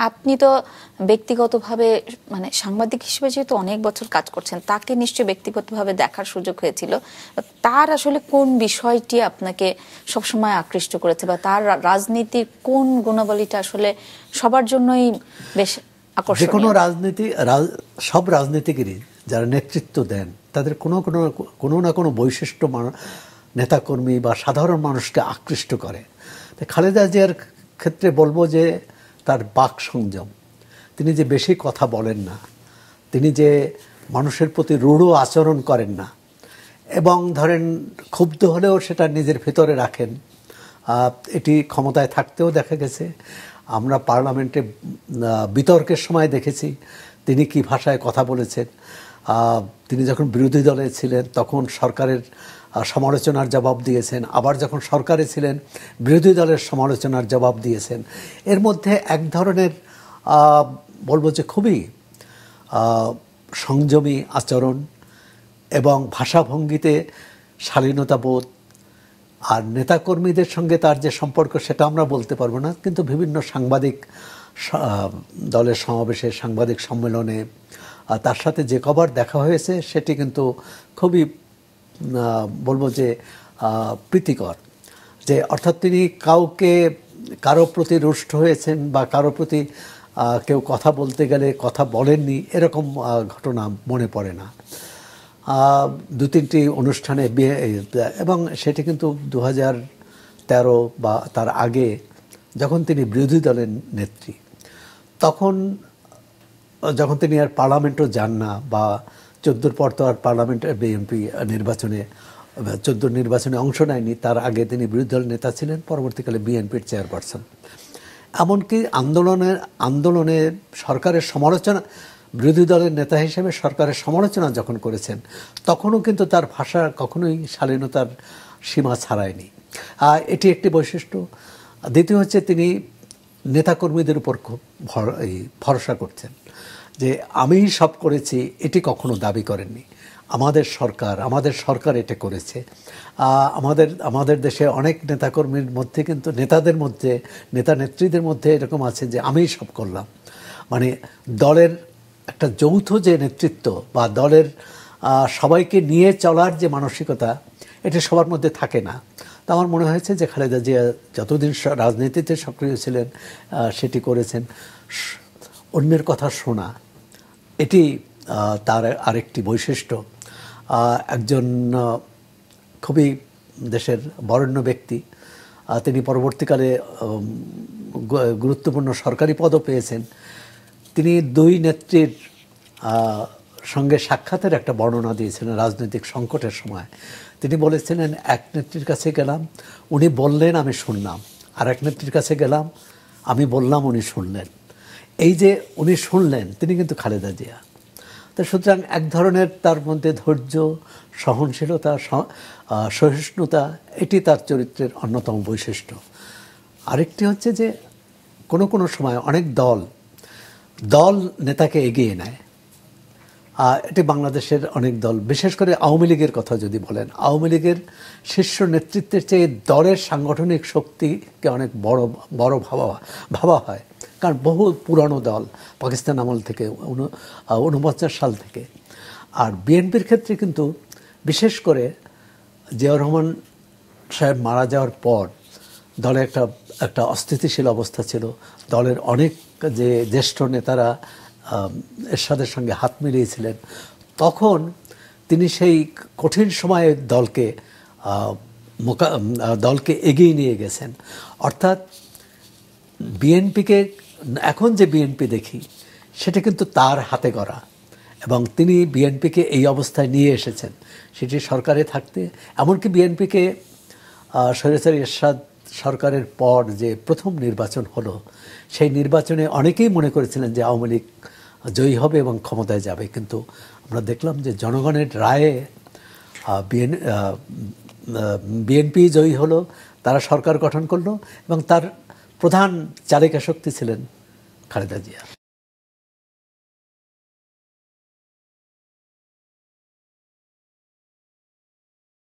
আপনি তো ব্যক্তিগতভাবে মানে সাংবাদিক হিসেবে যেহেতু অনেক বছর কাজ করছেন, তাকে নিশ্চয়ই ব্যক্তিগতভাবে দেখার সুযোগ হয়েছিল। তার আসলে কোন বিষয়টি আপনাকে সবসময় আকৃষ্ট করেছে, বা তার রাজনীতির কোন গুণাবলীটা আসলে সবার জন্যই বেশ আকর্ষণীয়? যে কোনো সব রাজনীতিকেরই যারা নেতৃত্ব দেন তাদের কোনো না কোনো বৈশিষ্ট্য নেতাকর্মী বা সাধারণ মানুষকে আকৃষ্ট করে। খালেদা জিয়ার ক্ষেত্রে বলবো যে তার বাক সংযম, তিনি যে বেশি কথা বলেন না, তিনি যে মানুষের প্রতি রূঢ় আচরণ করেন না, এবং ধরেন ক্ষুব্ধ হলেও সেটা নিজের ভেতরে রাখেন। এটি ক্ষমতায় থাকতেও দেখা গেছে। আমরা পার্লামেন্টে বিতর্কের সময় দেখেছি তিনি কি ভাষায় কথা বলেছেন। তিনি যখন বিরোধী দলে ছিলেন তখন সরকারের সমালোচনার জবাব দিয়েছেন, আবার যখন সরকারে ছিলেন বিরোধী দলের সমালোচনার জবাব দিয়েছেন। এর মধ্যে এক ধরনের বলবো যে খুবই সংযমী আচরণ এবং ভাষাভঙ্গিতে শালীনতা বোধ। আর নেতাকর্মীদের সঙ্গে তার যে সম্পর্ক সেটা আমরা বলতে পারবো না, কিন্তু বিভিন্ন সাংবাদিক দলের সমাবেশে, সাংবাদিক সম্মেলনে তার সাথে যে কবার দেখা হয়েছে সেটি কিন্তু খুবই বলবো যে প্রীতিকর। যে অর্থাৎ তিনি কারো প্রতি রুষ্ট হয়েছেন বা কারো প্রতি কেউ কথা বলতে গেলে কথা বলেননি, এরকম ঘটনা মনে পড়ে না। দু তিনটি অনুষ্ঠানে এবং সেটি কিন্তু 2013 বা তার আগে যখন তিনি বিরোধী দলের নেত্রী, যখন তিনি আর পার্লামেন্টও যান না, বা 14 পর তো আর পার্লামেন্টের বিএনপি নির্বাচনে 14 নির্বাচনে অংশ নেয়নি, তার আগে তিনি বিরোধী দলের নেতা ছিলেন, পরবর্তীকালে বিএনপির চেয়ারপারসন। এমনকি আন্দোলনে সরকারের সমালোচনা, বিরোধী দলের নেতা হিসেবে সরকারের সমালোচনা যখন করেছেন তখনও কিন্তু তার ভাষা কখনোই শালীনতার সীমা ছাড়ায়নি। এটি একটি বৈশিষ্ট্য। দ্বিতীয় হচ্ছে তিনি নেতাকর্মীদের উপর খুব ভরসা করছেন, যে আমি সব করেছি এটি কখনো দাবি করেননি। আমাদের সরকার এটা করেছে। আমাদের দেশে অনেক নেতাকর্মীর মধ্যে কিন্তু নেতা নেত্রীদের মধ্যে এরকম আছে যে আমিই সব করলাম। মানে দলের একটা যৌথ যে নেতৃত্ব বা দলের সবাইকে নিয়ে চলার যে মানসিকতা, এটা সবার মধ্যে থাকে না। তো আমার মনে হয়েছে যে খালেদা জিয়া যতদিন রাজনীতিতে সক্রিয় ছিলেন সেটি করেছেন। অন্যের কথা শোনা, এটি তার আরেকটি বৈশিষ্ট্য। একজন খুবই দেশের বরেণ্য ব্যক্তি, তিনি পরবর্তীকালে গুরুত্বপূর্ণ সরকারি পদও পেয়েছেন। তিনি দুই নেত্রীর সঙ্গে সাক্ষাতের একটা বর্ণনা দিয়েছিলেন রাজনৈতিক সংকটের সময়। তিনি বলেছিলেন, এক নেত্রীর কাছে গেলাম, উনি বললেন আমি শুনলাম, আর এক নেত্রীর কাছে গেলাম, আমি বললাম উনি শুনলেন। এই যে উনি শুনলেন, তিনি কিন্তু খালেদা জিয়া। তো সুতরাং এক ধরনের তার মধ্যে ধৈর্য, সহনশীলতা, সহিষ্ণুতা, এটি তার চরিত্রের অন্যতম বৈশিষ্ট্য। আরেকটি হচ্ছে যে কোনো সময় অনেক দল নেতাকে এগিয়ে নেয়। এটি বাংলাদেশের অনেক দল, বিশেষ করে আওয়ামী লীগের কথা যদি বলেন, আওয়ামী লীগের শীর্ষ নেতৃত্বের চেয়ে দলের সাংগঠনিক শক্তিকে অনেক বড় ভাবা হয়। কারণ বহু পুরানো দল, পাকিস্তান আমল থেকে 49 সাল থেকে। আর বিএনপির ক্ষেত্রে কিন্তু বিশেষ করে জিয়াউর রহমান সাহেব মারা যাওয়ার পর দলে একটা অস্থিতিশীল অবস্থা ছিল। দলের অনেক যে জ্যেষ্ঠ নেতারা এরশাদের সঙ্গে হাত মিলিয়েছিলেন, তখন তিনি সেই কঠিন সময়ে দলকে এগিয়ে নিয়ে গেছেন। অর্থাৎ বিএনপিকে, এখন যে বিএনপি দেখি সেটা কিন্তু তার হাতে গড়া, এবং তিনি বিএনপিকে এই অবস্থায় নিয়ে এসেছেন। সেটি সরকারে থাকতে, এমনকি বিএনপিকে স্বৈরাচারী এরশাদ সরকারের পর যে প্রথম নির্বাচন হলো, সেই নির্বাচনে অনেকেই মনে করেছিলেন যে আওয়ামী লীগ জয়ী হবে এবং ক্ষমতায় যাবে, কিন্তু আমরা দেখলাম যে জনগণের রায়ে বিএনপি জয়ী হলো, তারা সরকার গঠন করলো, এবং তার প্রধান চালিকা শক্তি ছিলেন খালেদা জিয়া।